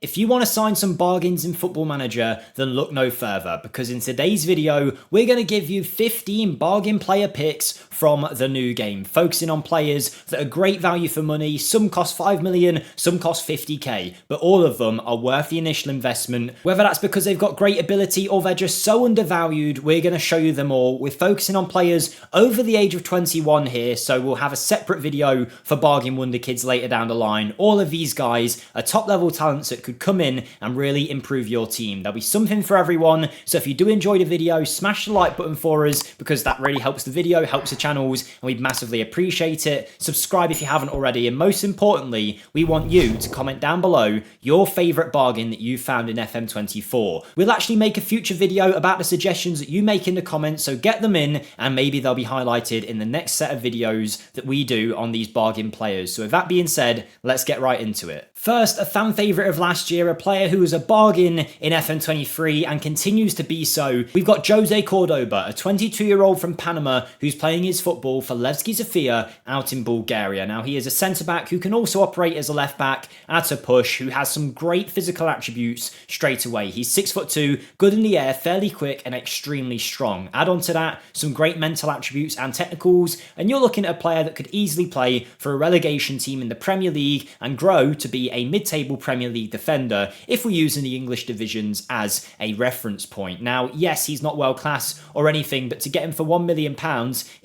If you want to sign some bargains in Football Manager, then look no further, because in today's video, we're going to give you 15 bargain player picks from the new game, focusing on players that are great value for money. Some cost 5 million, some cost 50k, but all of them are worth the initial investment. Whether that's because they've got great ability or they're just so undervalued, we're going to show you them all. We're focusing on players over the age of 21 here, so we'll have a separate video for bargain wonder kids later down the line. All of these guys are top level talents that could come in and really improve your team. There'll be something for everyone, so if you do enjoy the video, smash the like button for us, because that really helps the video, helps the channels, and we'd massively appreciate it. Subscribe if you haven't already, and most importantly, we want you to comment down below your favourite bargain that you found in FM24. We'll actually make a future video about the suggestions that you make in the comments, so get them in, and maybe they'll be highlighted in the next set of videos that we do on these bargain players. So with that being said, let's get right into it. First, a fan favourite of last year, a player who was a bargain in FM23 and continues to be so. We've got Jose Cordoba, a 22-year-old from Panama who's playing his football for Levski Sofia out in Bulgaria. Now, he is a centre-back who can also operate as a left-back at a push, who has some great physical attributes straight away. He's 6'2", good in the air, fairly quick and extremely strong. Add on to that some great mental attributes and technicals, and you're looking at a player that could easily play for a relegation team in the Premier League and grow to be a mid-table Premier League defender if we're using the English divisions as a reference point. Now, yes, he's not world class or anything, but to get him for £1 million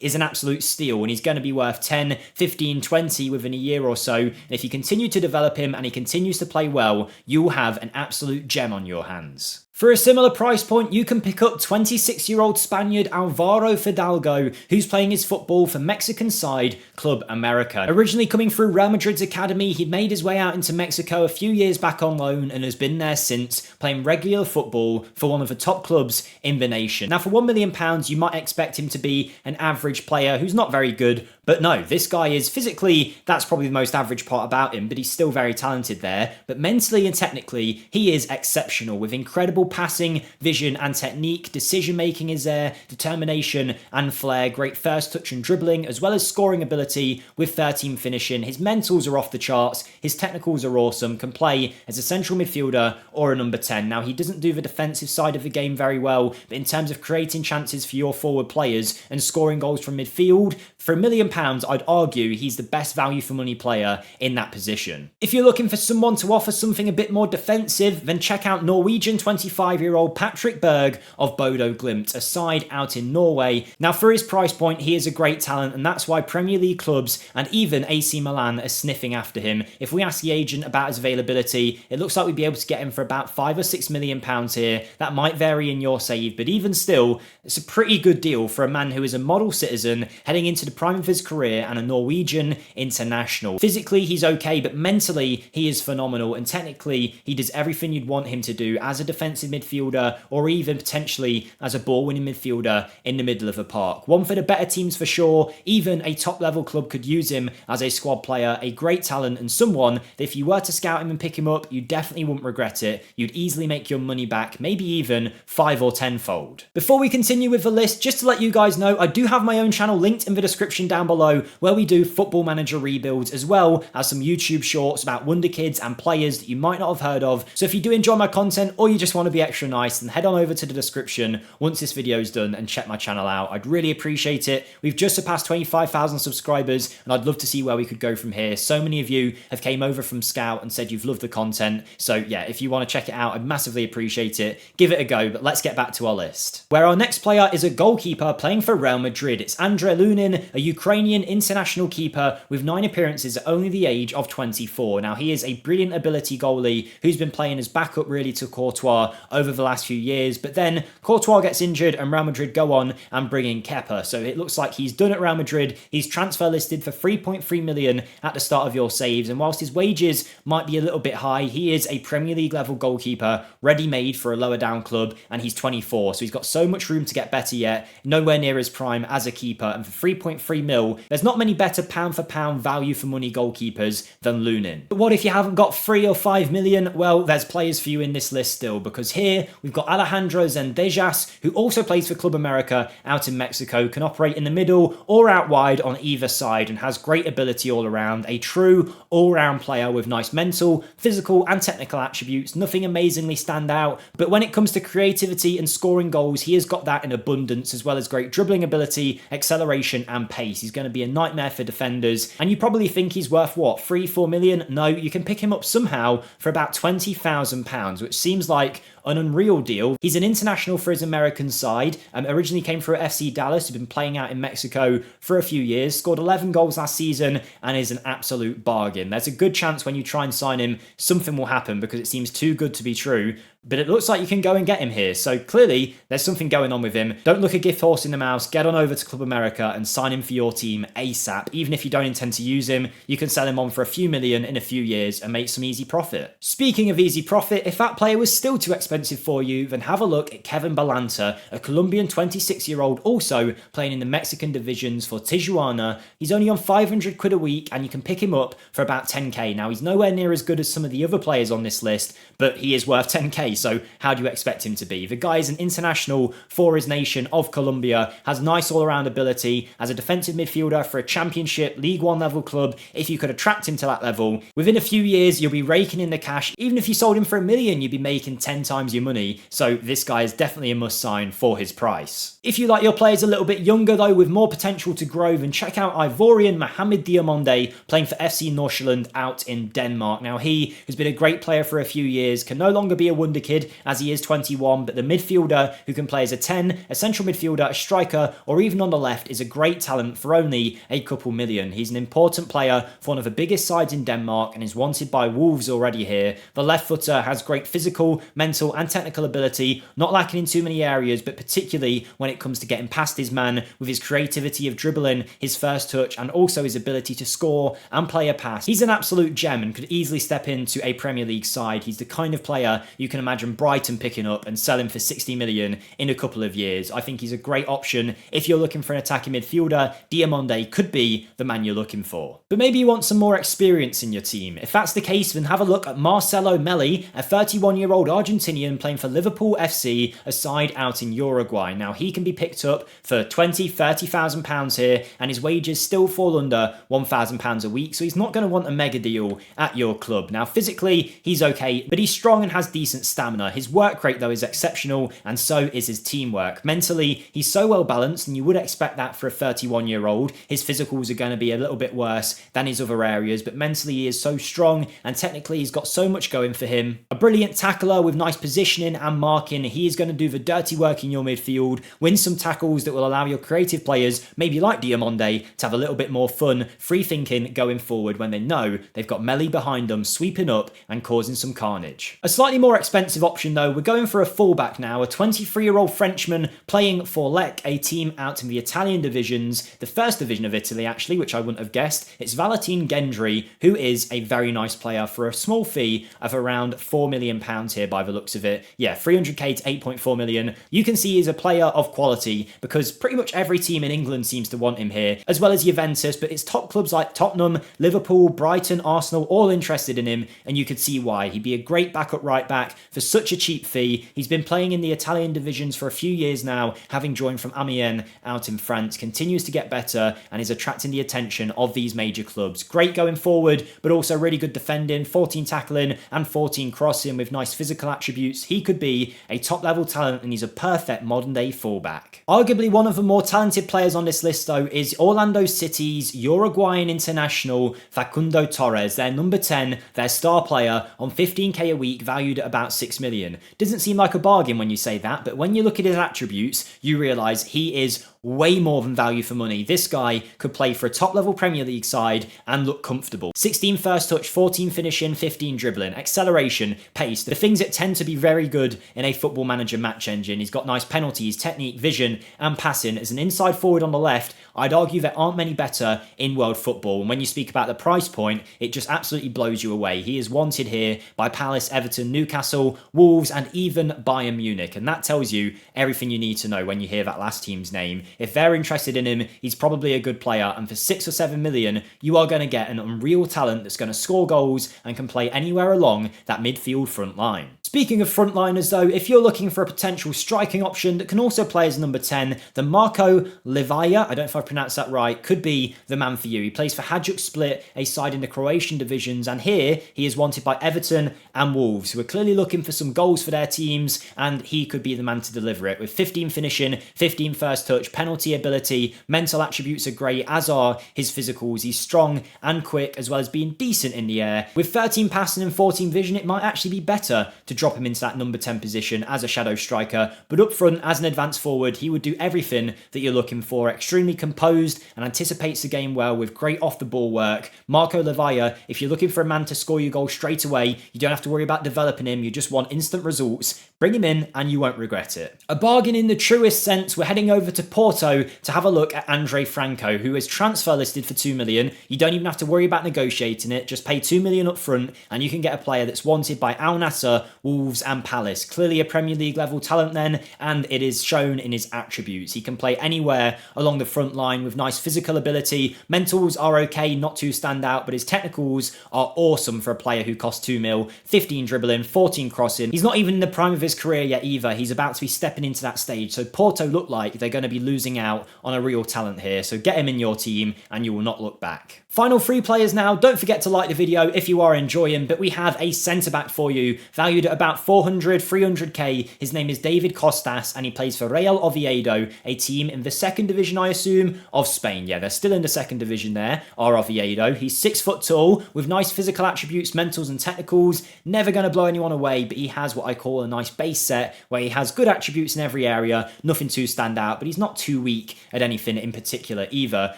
is an absolute steal, and he's going to be worth 10, 15, 20 within a year or so. And if you continue to develop him and he continues to play well, you'll have an absolute gem on your hands. For a similar price point, you can pick up 26-year-old Spaniard Alvaro Fidalgo, who's playing his football for Mexican side Club America. Originally coming through Real Madrid's academy, he'd made his way out into Mexico a few years back on loan and has been there since, playing regular football for one of the top clubs in the nation. Now, for £1 million, you might expect him to be an average player who's not very good, but no, this guy is physically, that's probably the most average part about him, but he's still very talented there. But mentally and technically, he is exceptional with incredible passing, vision and technique. Decision making is there, determination and flair, great first touch and dribbling, as well as scoring ability with 13 finishing. His mentals are off the charts, his technicals are awesome, can play as a central midfielder or a number 10. Now, he doesn't do the defensive side of the game very well, but in terms of creating chances for your forward players and scoring goals from midfield, for £1 million, I'd argue he's the best value for money player in that position. If you're looking for someone to offer something a bit more defensive, then check out Norwegian 25-year-old Patrick Berg of Bodo Glimt, a side out in Norway. Now, for his price point, he is a great talent, and that's why Premier League clubs and even AC Milan are sniffing after him. If we ask the agent about his availability, it looks like we'd be able to get him for about £5 or £6 million here. That might vary in your save, but even still, it's a pretty good deal for a man who is a model citizen heading into the prime of his career and a Norwegian international. Physically, he's okay, but mentally, he is phenomenal, and technically, he does everything you'd want him to do as a defensive midfielder, or even potentially as a ball-winning midfielder in the middle of the park. One for the better teams for sure. Even a top-level club could use him as a squad player, a great talent, and someone that if you were to scout him and pick him up, you definitely wouldn't regret it. You'd easily make your money back, maybe even 5 or 10-fold. Before we continue with the list, just to let you guys know, I do have my own channel linked in the description down below, where we do Football Manager rebuilds, as well as some YouTube shorts about wonder kids and players that you might not have heard of. So if you do enjoy my content, or you just want to be extra nice, then head on over to the description once this video is done and check my channel out. I'd really appreciate it. We've just surpassed 25,000 subscribers, and I'd love to see where we could go from here. So many of you have came over from Scout and said you've loved the content. So yeah, if you want to check it out, I'd massively appreciate it. Give it a go, but let's get back to our list, where our next player is a goalkeeper playing for Real Madrid. It's Andrei Lunin, a Ukrainian international keeper with 9 appearances at only the age of 24. Now, he is a brilliant ability goalie who's been playing as backup really to Courtois over the last few years, but then Courtois gets injured and Real Madrid go on and bring in Kepa. So it looks like he's done at Real Madrid. He's transfer listed for 3.3 million at the start of your saves, and whilst his wages might be a little bit high, he is a Premier League level goalkeeper ready-made for a lower down club, and he's 24, so he's got so much room to get better yet, nowhere near his prime as a keeper. And for 3.3 mil, there's not many better pound for pound value for money goalkeepers than Lunin. But what if you haven't got 3 or 5 million? Well, there's players for you in this list still, because here. We've got Alejandro Zendejas, who also plays for Club America out in Mexico, can operate in the middle or out wide on either side and has great ability all around. A true all-round player with nice mental, physical and technical attributes. Nothing amazingly stand out, but when it comes to creativity and scoring goals, he has got that in abundance, as well as great dribbling ability, acceleration and pace. He's going to be a nightmare for defenders, and you probably think he's worth what, 3-4 million? No, you can pick him up somehow for about £20,000, which seems like an unreal deal. He's an international for his American side, originally came through FC Dallas, who've been playing out in Mexico for a few years, scored 11 goals last season and is an absolute bargain. There's a good chance when you try and sign him, something will happen because it seems too good to be true. But it looks like you can go and get him here. So clearly there's something going on with him. Don't look a gift horse in the mouth. Get on over to Club America and sign him for your team ASAP. Even if you don't intend to use him, you can sell him on for a few million in a few years and make some easy profit. Speaking of easy profit, if that player was still too expensive for you, then have a look at Kevin Balanta, a Colombian 26-year-old also playing in the Mexican divisions for Tijuana. He's only on 500 quid a week and you can pick him up for about 10k. Now he's nowhere near as good as some of the other players on this list, but he is worth 10k. So how do you expect him to be? The guy is an international for his nation of Colombia, has nice all-around ability, as a defensive midfielder for a championship League One level club. If you could attract him to that level, within a few years you'll be raking in the cash. Even if you sold him for $1 million, you'd be making 10 times your money. So this guy is definitely a must sign for his price. If you like your players a little bit younger though, with more potential to grow, then check out Ivorian Mohamed Diamonde playing for FC Nordsjælland out in Denmark. Now he has been a great player for a few years, can no longer be a wonder kid as he is 21, but the midfielder who can play as a 10, a central midfielder, a striker, or even on the left is a great talent for only a couple million. He's an important player for one of the biggest sides in Denmark and is wanted by Wolves already here. The left footer has great physical, mental and technical ability, not lacking in too many areas, but particularly when it comes to getting past his man with his creativity of dribbling, his first touch and also his ability to score and play a pass. He's an absolute gem and could easily step into a Premier League side. He's the kind of player you can imagine Brighton picking up and selling for 60 million in a couple of years. I think he's a great option if you're looking for an attacking midfielder. Diamonde could be the man you're looking for. But maybe you want some more experience in your team. If that's the case, then have a look at Marcelo Melli, a 31-year-old Argentinian playing for Liverpool FC, a side out in Uruguay. Now he can be picked up for £20,000-30,000 here, and his wages still fall under £1,000 a week, so he's not going to want a mega deal at your club. Now physically he's okay, but he's strong and has decent stamina. His work rate though is exceptional, and so is his teamwork. Mentally he's so well balanced, and you would expect that for a 31-year-old. His physicals are going to be a little bit worse than his other areas, but mentally he is so strong, and technically he's got so much going for him. A brilliant tackler with nice positioning and marking. He is going to do the dirty work in your midfield, win some tackles that will allow your creative players, maybe like Diamonde, to have a little bit more fun, free thinking going forward when they know they've got Melli behind them sweeping up and causing some carnage. A slightly more expensive option though, we're going for a fullback now, a 23-year-old Frenchman playing for Lec, a team out in the Italian divisions, the first division of Italy actually, which I wouldn't have guessed. It's Valentin Gendry, who is a very nice player for a small fee of around £4 million here by the looks of it. Yeah, 300k to 8.4 million. You can see he's a player of quality because pretty much every team in England seems to want him here, as well as Juventus, but it's top clubs like Tottenham, Liverpool, Brighton, Arsenal, all interested in him, and you could see why. He'd be a great backup right back for such a cheap fee. He's been playing in the Italian divisions for a few years now, having joined from Amiens out in France, continues to get better and is attracting the attention of these major clubs. Great going forward, but also really good defending, 14 tackling and 14 crossing with nice physical attributes. He could be a top level talent, and he's a perfect modern day fullback. Arguably one of the more talented players on this list though is Orlando City's Uruguayan international Facundo Torres, their number 10, their star player, on 15k a week, valued at about 6 million. Doesn't seem like a bargain when you say that, but when you look at his attributes, you realise he is way more than value for money. This guy could play for a top level Premier League side and look comfortable. 16 first touch, 14 finishing, 15 dribbling, acceleration, pace, the things that tend to be very good in a Football Manager match engine. He's got nice penalties, technique, vision and passing. As an inside forward on the left, I'd argue there aren't many better in world football, and when you speak about the price point, it just absolutely blows you away. He is wanted here by Palace, Everton, Newcastle, Wolves and even Bayern Munich, and that tells you everything you need to know when you hear that last team's name. If they're interested in him, he's probably a good player, and for 6 or 7 million, you are going to get an unreal talent that's going to score goals and can play anywhere along that midfield front line. Speaking of frontliners though, if you're looking for a potential striking option that can also play as number 10, then Marko Livaja, I don't know if I pronounced that right, could be the man for you. He plays for Hajduk Split, a side in the Croatian divisions, and here he is wanted by Everton and Wolves, who are clearly looking for some goals for their teams, and he could be the man to deliver it. With 15 finishing, 15 first touch, penalty ability, mental attributes are great, as are his physicals. He's strong and quick, as well as being decent in the air. With 13 passing and 14 vision, it might actually be better to drop him into that number 10 position as a shadow striker, but up front, as an advanced forward, he would do everything that you're looking for. Extremely composed and anticipates the game well with great off-the-ball work. Marko Livaja, if you're looking for a man to score your goal straight away, you don't have to worry about developing him, you just want instant results. Bring him in and you won't regret it. A bargain in the truest sense, we're heading over to Porto to have a look at Andre Franco, who is transfer listed for 2 million. You don't even have to worry about negotiating it, just pay 2 million up front and you can get a player that's wanted by Al Nassr, Wolves and Palace. Clearly a Premier League level talent then, and it is shown in his attributes. He can play anywhere along the front line with nice physical ability. Mentals are okay, not too stand out, but his technicals are awesome for a player who costs 2 mil. 15 dribbling, 14 crossing. He's not even in the prime of his career yet either. He's about to be stepping into that stage. So Porto look like they're going to be losing out on a real talent here. So get him in your team and you will not look back. Final 3 players now. Don't forget to like the video if you are enjoying, but we have a centre-back for you, valued at about 300k. His name is David Costas, and he plays for Real Oviedo, a team in the 2nd division, I assume, of Spain. Yeah, they're still in the 2nd division there, are Oviedo. He's 6 foot tall, with nice physical attributes, mentals and technicals. Never going to blow anyone away, but he has what I call a nice base set, where he has good attributes in every area, nothing too stand out, but he's not too weak at anything in particular either,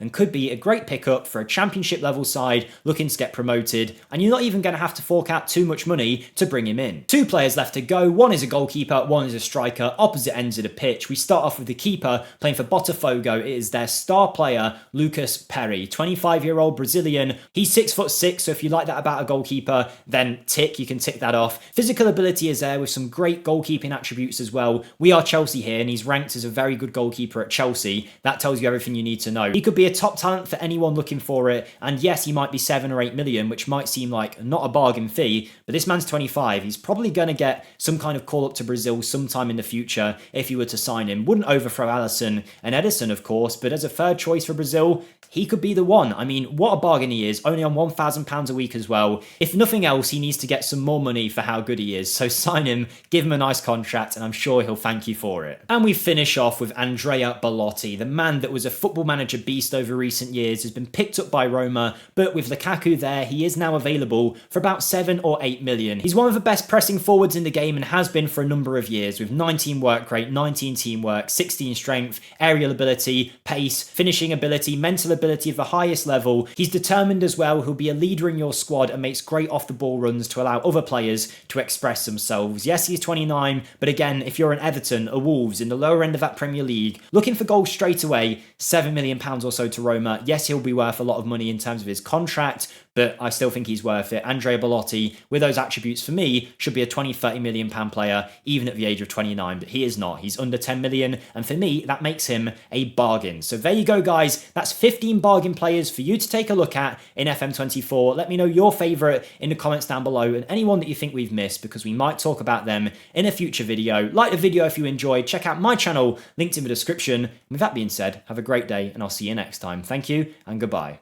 and could be a great pickup for a championship level side looking to get promoted, and you're not even going to have to fork out too much money to bring him in. 2 players left to go. One is a goalkeeper, one is a striker, opposite ends of the pitch. We start off with the keeper playing for Botafogo. It is their star player, Lucas Perry, 25-year-old Brazilian. He's 6'6", so if you like that about a goalkeeper, then tick, you can tick that off. Physical ability is there with some great goalkeeping attributes as well. We are Chelsea here, and he's ranked as a very good goalkeeper at Chelsea. That tells you everything you need to know. He could be a top talent for anyone looking for it, and yes, he might be 7 or 8 million, which might seem like not a bargain fee, but this man's 25. He's probably going to get some kind of call up to Brazil sometime in the future if you were to sign him. Wouldn't overthrow Alisson and Edison, of course, but as a third choice for Brazil, he could be the one. I mean, what a bargain he is, only on £1,000 a week as well. If nothing else, he needs to get some more money for how good he is, so sign him, give him a nice contract, and I'm sure he'll thank you for it. And we finish off with Andrea Belotti, the man that was a Football Manager beast over recent years, has been picked up by Roma, but with Lukaku there, he is now available for about 7 or 8 million. He's one of the best pressing forwards in the game and has been for a number of years, with 19 work rate, 19 teamwork, 16 strength, aerial ability, pace, finishing ability, mental ability of the highest level. He's determined as well. He'll be a leader in your squad and makes great off the ball runs to allow other players to express themselves. Yes, he's 29, but again, if you're an Everton, a Wolves in the lower end of that Premier League, looking for goals straight away, £7 million or so to Roma. Yes, he'll be worth a lot of money in terms of his contract, but I still think he's worth it. Andrea Belotti, with those attributes for me, should be a 20-30 million pound player, even at the age of 29, but he is not. He's under 10 million, and for me, that makes him a bargain. So there you go, guys. That's 15 bargain players for you to take a look at in FM24. Let me know your favourite in the comments down below, and anyone that you think we've missed, because we might talk about them in a future video. Like the video if you enjoyed. Check out my channel, linked in the description. And with that being said, have a great day, and I'll see you next time. Thank you, and goodbye.